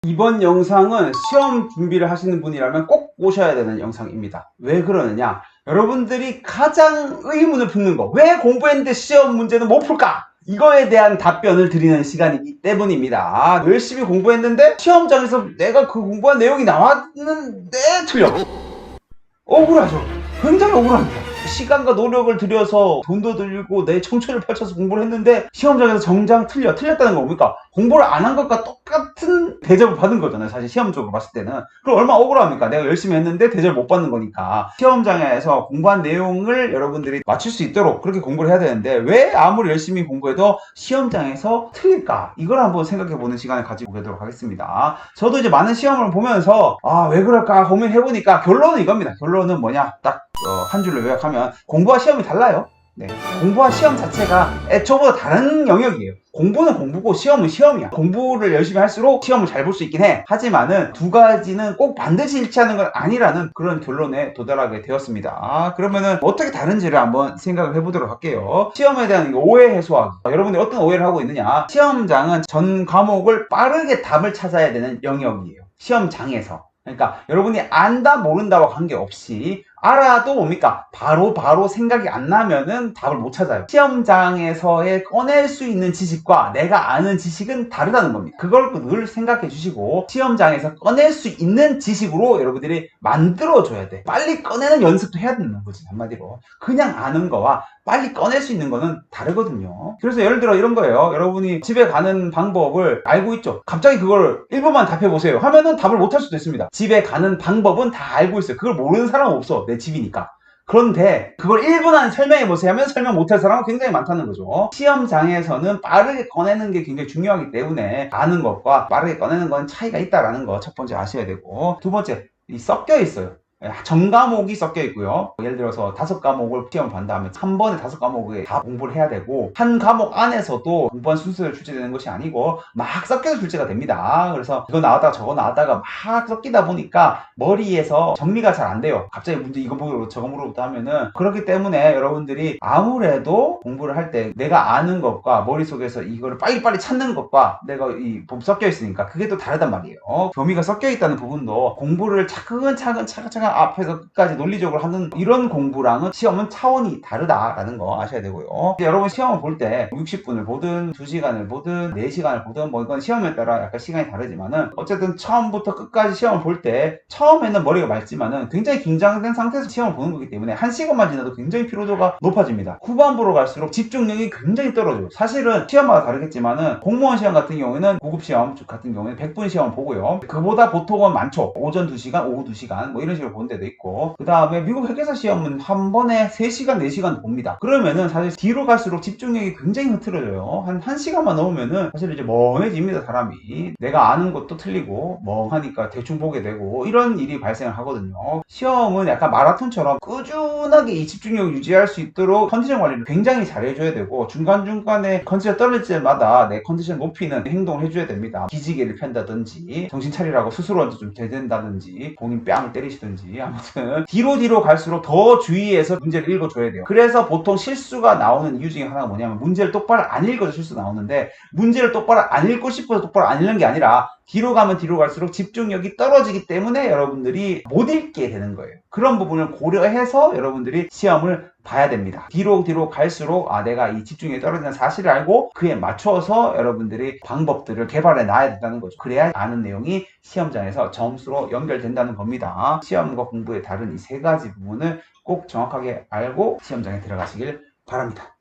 이번 영상은 시험 준비를 하시는 분이라면 꼭 보셔야 되는 영상입니다. 왜 그러느냐? 여러분들이 가장 의문을 품는 거, 왜 공부했는데 시험 문제는 못 풀까? 이거에 대한 답변을 드리는 시간이기 때문입니다. 열심히 공부했는데 시험장에서 내가 그 공부한 내용이 나왔는데 틀려. 억울하죠. 굉장히 억울합니다. 시간과 노력을 들여서 돈도 들이고 내 청춘을 펼쳐서 공부를 했는데 시험장에서 정작 틀렸다는 거 뭡니까? 공부를 안 한 것과 똑같은 대접을 받은 거잖아요. 사실 시험적으로 봤을 때는. 그럼 얼마나 억울합니까? 내가 열심히 했는데 대접을 못 받는 거니까. 시험장에서 공부한 내용을 여러분들이 맞출 수 있도록 그렇게 공부를 해야 되는데 왜 아무리 열심히 공부해도 시험장에서 틀릴까? 이걸 한번 생각해보는 시간을 가지고 보도록 하겠습니다. 저도 이제 많은 시험을 보면서 왜 그럴까 고민해보니까 결론은 이겁니다. 결론은 뭐냐? 딱 한 줄로 요약하면 공부와 시험이 달라요. 네. 공부와 시험 자체가 애초부터 다른 영역이에요. 공부는 공부고 시험은 시험이야. 공부를 열심히 할수록 시험을 잘 볼 수 있긴 해. 하지만은 두 가지는 꼭 반드시 일치하는 건 아니라는 그런 결론에 도달하게 되었습니다. 그러면은 어떻게 다른지를 한번 생각을 해보도록 할게요. 시험에 대한 오해 해소하기. 여러분들이 어떤 오해를 하고 있느냐? 시험장은 전 과목을 빠르게 답을 찾아야 되는 영역이에요. 시험장에서. 그러니까 여러분이 안다 모른다와 관계없이 알아도 뭡니까? 바로 생각이 안 나면은 답을 못 찾아요. 시험장에서의 꺼낼 수 있는 지식과 내가 아는 지식은 다르다는 겁니다. 그걸 늘 생각해 주시고 시험장에서 꺼낼 수 있는 지식으로 여러분들이 만들어줘야 돼. 빨리 꺼내는 연습도 해야 되는 거지, 한마디로. 그냥 아는 거와 빨리 꺼낼 수 있는 거는 다르거든요. 그래서 예를 들어 이런 거예요. 여러분이 집에 가는 방법을 알고 있죠? 갑자기 그걸 1분만 답해보세요 하면은 답을 못 할 수도 있습니다. 집에 가는 방법은 다 알고 있어요. 그걸 모르는 사람은 없어. 내 집이니까. 그런데 그걸 1분 안에 설명해보세요 하면 설명 못할 사람은 굉장히 많다는 거죠. 시험장에서는 빠르게 꺼내는 게 굉장히 중요하기 때문에 아는 것과 빠르게 꺼내는 건 차이가 있다는 거 첫 번째 아셔야 되고, 두 번째, 섞여 있어요. 전 과목이 섞여 있고요. 예를 들어서 5과목을 시험을 본다면 한 번에 5과목에 다 공부를 해야 되고, 한 과목 안에서도 공부한 순서를 출제되는 것이 아니고 막 섞여서 출제가 됩니다. 그래서 이거 나왔다가 저거 나왔다가 막 섞이다 보니까 머리에서 정리가 잘 안 돼요. 갑자기 문제 이거 보고 저거 물어보다 하면은. 그렇기 때문에 여러분들이 아무래도 공부를 할 때 내가 아는 것과 머릿속에서 이거를 빨리빨리 찾는 것과 내가 섞여 있으니까 그게 또 다르단 말이에요. 범위가 섞여 있다는 부분도 공부를 차근차근 앞에서 끝까지 논리적으로 하는 이런 공부랑은 시험은 차원이 다르다라는 거 아셔야 되고요. 여러분 시험을 볼 때 60분을 보든 2시간을 보든 4시간을 보든 뭐 이건 시험에 따라 약간 시간이 다르지만은 어쨌든 처음부터 끝까지 시험을 볼 때 처음에는 머리가 맑지만은 굉장히 긴장된 상태에서 시험을 보는 거기 때문에 1시간만 지나도 굉장히 피로도가 높아집니다. 후반부로 갈수록 집중력이 굉장히 떨어져요. 사실은 시험마다 다르겠지만은 공무원 시험 같은 경우에는 고급 시험 같은 경우에는 100분 시험 보고요. 그보다 보통은 많죠. 오전 2시간, 오후 2시간 뭐 이런 식으로 보는 데도 있고, 그 다음에 미국 회계사 시험은 한 번에 3시간, 4시간 봅니다. 그러면은 사실 뒤로 갈수록 집중력이 굉장히 흐트러져요. 한 1시간만 넘으면은 사실 이제 멍해집니다, 사람이. 내가 아는 것도 틀리고 멍하니까 대충 보게 되고 이런 일이 발생을 하거든요. 시험은 약간 마라톤처럼 꾸준하게 이 집중력을 유지할 수 있도록 컨디션 관리를 굉장히 잘 해줘야 되고, 중간중간에 컨디션 떨어질 때마다 내 컨디션 높이는 행동을 해줘야 됩니다. 기지개를 편다든지 정신 차리라고 스스로한테 좀 대든다든지 본인 뺨을 때리시든지, 아무튼 뒤로 갈수록 더 주의해서 문제를 읽어줘야 돼요. 그래서 보통 실수가 나오는 이유 중에 하나가 뭐냐면 문제를 똑바로 안 읽어서 실수 나오는데, 문제를 똑바로 안 읽고 싶어서 똑바로 안 읽는 게 아니라 뒤로 가면 뒤로 갈수록 집중력이 떨어지기 때문에 여러분들이 못 읽게 되는 거예요. 그런 부분을 고려해서 여러분들이 시험을 봐야 됩니다. 뒤로 갈수록 내가 이 집중력이 떨어지는 사실을 알고 그에 맞춰서 여러분들이 방법들을 개발해 놔야 된다는 거죠. 그래야 아는 내용이 시험장에서 점수로 연결된다는 겁니다. 시험과 공부의 다른 이 3가지 부분을 꼭 정확하게 알고 시험장에 들어가시길 바랍니다.